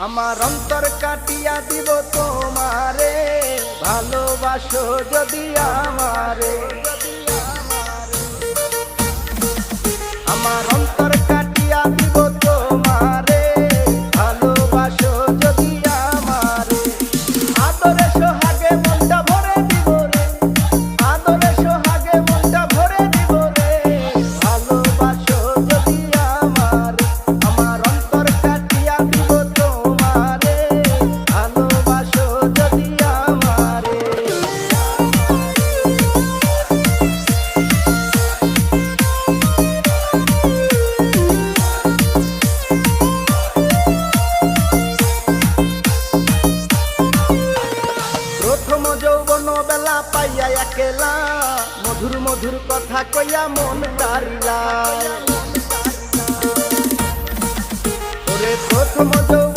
আমার অন্তর কাটিয়া দিব তোমারে, ভালোবাসো যদি আমারে। আমার অন্তর কাটিয়া দিব তোমারে, ভালোবাসো যদি আমারে। আদরে সোহাগে মনটা ভরে দিব রে, আদরে সোহাগে মনটা ভরে দিব রে, ভালোবাসো যদি আমারে। আমার অন্তর কাটিয়া দিব তোমারে, ভালোবাসো যদি আমারে। প্রথম যৌবন বেলা পাইয়া একেলা, মধুর মধুর কথা কইয়া মন তারিলা। ওরে প্রথম যৌবন